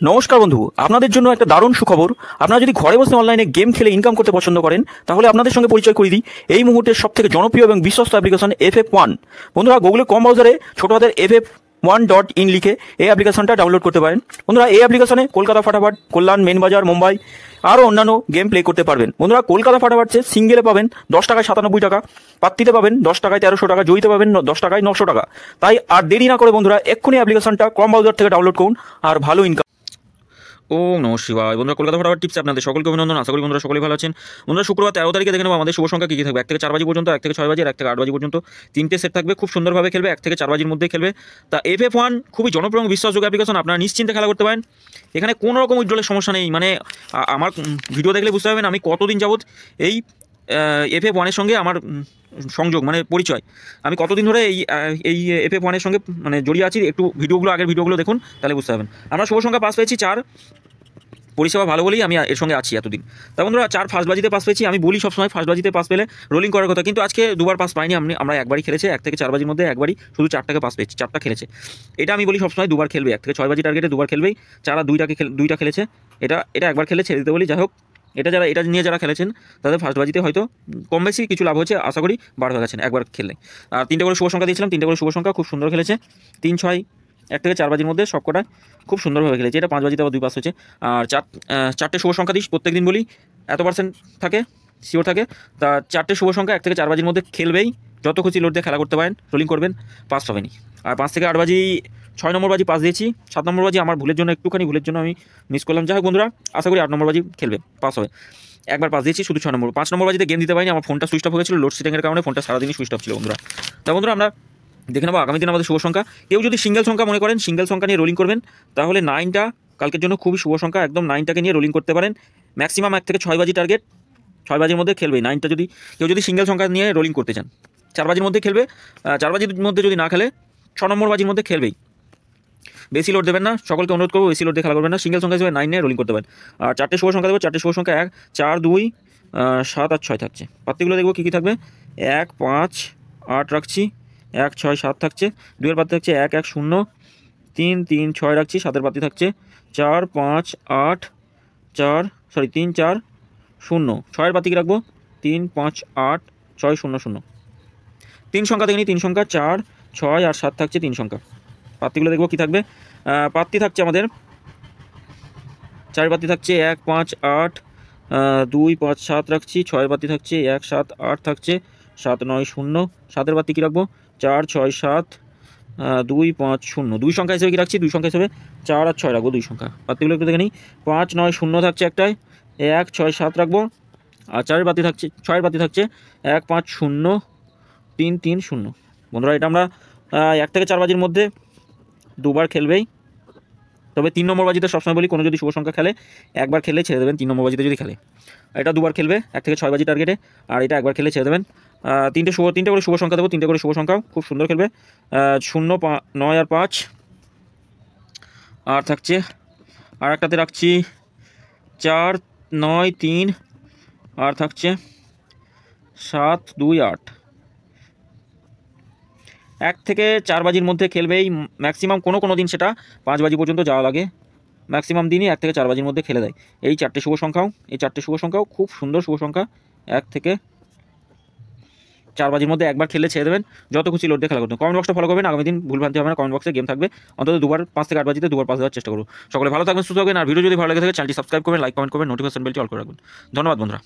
নমস্কার বন্ধু, আপনাদের জন্য একটা দারুণ সুখবর। আপনারা যদি ঘরে বসে অনলাইনে গেম খেলে ইনকাম করতে পছন্দ করেন, তাহলে আপনাদের সঙ্গে পরিচয় করে দিই এই মুহূর্তের সবথেকে জনপ্রিয় এবং বিশ্বস্ত অ্যাপ্লিকেশন FF1। বন্ধুরা, গুগলে কম ব্রাউজারে ছোট হাতের FF1.in লিখে এই অ্যাপ্লিকেশনটা ডাউনলোড করতে পারেন। বন্ধুরা, এই অ্যাপ্লিকেশনে কলকাতা ফাটাফাট, কল্যাণ, মেন বাজার, মুম্বাই আরও অন্যান্য গেম প্লে করতে পারবেন। বন্ধুরা, কলকাতা ফাটাফাট সিঙ্গেলে পাবেন 10 টাকায় 97 টাকা, পাত্তিতে পাবেন 10 টাকায় 1300 টাকা, জয়িতে পাবেন 10 টাকায় 900 টাকা। তাই আর দেরি না করে বন্ধুরা এক্ষুনি অ্যাপ্লিকেশনটা কম ব্রাউজার থেকে ডাউনলোড করুন আর ভালো ইনকাম। ওম নমঃ শিবায়। বন্ধুরা, কলকাতা ফাটাফাট টিপস আপনাদের সকলকে অভিনন্দন। আশা করি বন্ধুরা সকলেই ভালো আছেন। বন্ধুরা, শুক্রবার 13 তারিখে দেখে নেবো আমাদের শুভ সংখ্যা কী কী থাকবে। 1 থেকে 4 বাজি পর্যন্ত, 1 থেকে 6 বাজি, আর 1 থেকে 8 বাজি পর্যন্ত 3টে সেট থাকবে। খুব সুন্দরভাবে খেলবে, 1 থেকে 4 বাজির মধ্যে খেলবে। তা FF1 খুবই জনপ্রিয় এবং বিশ্বাসযোগ্য অ্যাপ্লিকেশন, আপনারা নিশ্চিন্তে খেলা করতে পারেন। এখানে কোনো রকম উইথড্রলের সমস্যা নেই। মানে আমার ভিডিও দেখলে বুঝতে পারবেন আমি কতদিন যাবত এই FF1 এর সঙ্গে আমার সংযোগ, মানে পরিচয়। আমি কতদিন ধরে এই FF1 এর সঙ্গে মানে জড়িয়ে আছি। একটু ভিডিওগুলো, আগের ভিডিওগুলো দেখুন, তাহলে বুঝতে পারবেন। আমরা শুভ সংখ্যা পাস পেয়েছি 4, পরিষেবা ভালো বলেই আমি এর সঙ্গে আছি এতদিন। তা বন্ধুরা, 4 ফার্স্ট বাজিতে পাস পেয়েছি। আমি বলি সবসময় ফার্স্ট বাজিতে পাস পেলে রোলিং করার কথা, কিন্তু আজকে দুবার পাস পাইনি। আমরা একবারই খেলেছে, 1 থেকে 4 বাজির মধ্যে একবারই শুধু 4টাকে পাস পেয়েছি, 4টা খেলেছে। এটা আমি বলি সবসময় দুবার খেলবে, 1 থেকে 6 বাজি টার্গেটে দুবার খেলবেই। যারা দুইটা খেলেছে, এটা একবার খেলে ছেড়ে দিতে বলি। যাই হোক, এটা নিয়ে যারা খেলেছেন তাদের ফার্স্ট বাজিতে হয়তো কম বেশি কিছু লাভ হচ্ছে, আশা করি বার হয়ে গেছেন একবার খেললে। আর 3টে করে শুভ সংখ্যা দিয়েছিলাম, 3টে করে শুভ সংখ্যা খুব সুন্দর খেলেছে। 3, 6, 1 থেকে 4 বাজির মধ্যে সবকটা খুব সুন্দরভাবে খেলেছে। এটা 5 বাজিতে আবার 2 পাস হচ্ছে। আর 4টে শুভ সংখ্যা দিস প্রত্যেক দিন বলি, এত পার্সেন্ট থাকে, শিওর থাকে। তা 4টে শুভ সংখ্যা 1 থেকে 4 বাজির মধ্যে খেলবেই। যত খুশি লোড দিয়ে খেলা করতে পারেন, রোলিং করবেন, পাস পাবেনি। আর 5 থেকে 8 বাজি, 6 নম্বর বাজি পাস দিয়েছি, 7 নম্বর বাজি আমার একটুখানি ভুলের জন্য আমি মিস করলাম। যাই হোক বন্ধুরা, আশা করি 8 নম্বর বাজি খেলবে, পাস হবে। একবার পাস দিয়েছি শুধু 5 নম্বর বাজিতে গেম দিতে পারিনি, আমার ফোনটা সুইচ অফ হয়ে গেছিল লোডশেডিংয়ের কারণে। ফোনটা সারাদিনই সুইচ অফ ছিল বন্ধুরা। তা বন্ধুরা, আমরা দেখে নেবো আগামী দিন আমাদের শুভ সংখ্যা। কেউ যদি সিঙ্গেল সংখ্যা মনে করেন, সিঙ্গেল সংখ্যা নিয়ে রোলিং করবেন, তাহলে 9টা কালকের জন্য খুবই শুভ সংখ্যা। একদম 9টাকে নিয়ে রোলিং করতে পারেন। ম্যাক্সিমাম 1 থেকে 6 বাজি টার্গেট, 6 বাজির মধ্যে খেলবে 9টা। কেউ যদি সিঙ্গেল সংখ্যা নিয়ে রোলিং করতে চান, 4 বাজির মধ্যে খেলবে। 4 বাজির মধ্যে যদি না খেলে 6 নম্বর বাজির মধ্যে খেলবেই। বেশি লোড দেবেন না, সকলকে অনুরোধ করবো বেশি লোড দিয়ে খেলা করবেন না। সিঙ্গেল সংখ্যা হিসেবে 9 নিয়ে রোলিং করতে পারেন। আর 4টে শুভ সংখ্যা দেবো, 4টে শুভ সংখ্যা 1, 4, 2, 7 আর 6 থাকছে। পাত্তিগুলো দেখবো কী কী থাকবে। 1, 5, 8 রাখছি, 1, 6, 7 থাকছে। 2 এর পাত্তি থাকছে 1, 1, 0, 3, 3, 6 রাখছি। 7 এর পাত্তি থাকছে 4, 5, 8, 3, 4, 0। 6 এর পাত্তি কি রাখবো, 3, 5, 8, 6, 0, 0। 3 সংখ্যা দেখে নিই, 3 সংখ্যা 4, 6 আর 7 থাকছে 3 সংখ্যা। পাত্তিগুলো দেখবো কী থাকবে। পাত্তি থাকছে আমাদের 4 পাত্তি থাকছে 1, 5, 8, 2, 5, 7 রাখছি। 6 এর পাত্তি থাকছে 1, 7, 8 থাকছে। 7, 9, 0। 7 এর পাত্তি কী রাখবো, 4, 6, 7, 2, 5, 0। 2 সংখ্যা হিসেবে কী রাখছি, 2 সংখ্যা হিসেবে 4 আর 6 রাখবো 2 সংখ্যা। পাত্তিগুলো একটু দেখে নিই। 5, 9, 0 থাকছে একটায়, 1, 6, 7 রাখবো। আর 6 এর পাত্তি থাকছে 1, 5, 0, 3, 3, 0। বন্ধুরা, এটা আমরা 1 থেকে 4 বাজির মধ্যে দুবার খেলবেই। তবে 3 নম্বর বাজিতে সবসময় বলি, কোনো যদি শুভ সংখ্যা খেলে একবার খেলে ছেড়ে দেবেন। 3 নম্বর বাজিতে যদি খেলে, এটা দুবার খেলবে 1 থেকে 6 বাজি টার্গেটে, আর এটা একবার খেলে ছেড়ে দেবেন। 3টে করে শুভ সংখ্যা দেবো, 3টে করে শুভ সংখ্যাও খুব সুন্দর খেলবে। 0, 9 আর 5 আর থাকছে। আর একটাতে রাখছি 4, 9, 3 আর থাকছে 7, 2, 8। 1 থেকে 4 বাজির মধ্যে খেলবেই ম্যাক্সিমাম। কোনো দিন সেটা 5 বাজি পর্যন্ত যাওয়া লাগে, ম্যাক্সিমাম দিনই 1 থেকে 4 বাজির মধ্যে খেলে দেয়। এই 4টে শুভ সংখ্যাও খুব সুন্দর শুভ সংখ্যা। 1 থেকে 4 বাজির মধ্যে একবার খেলে ছেড়ে দেবেন, যত খুশি লোড দিয়ে খেলা করতে। কমেন্ট বক্সটা ফলো করবেন, আগামী দিন ভুলভ্রান্তি হবে না। কমেন্ট বক্সে গেম থাকবে, অন্তত 5 থেকে 8 বাজিতে দুবার পাস দেওয়ার চেষ্টা করুন। সকলে ভালো থাকবেন, সুস্থ থাকবেন। আর ভিডিও যদি ভালো লেগে থাকে চ্যানেলটি সাবস্ক্রাইব করবেন, লাইক কমেন্ট করবেন, নোটিফিকেশন বেলটি অল করে রাখবেন। ধন্যবাদ বন্ধুরা।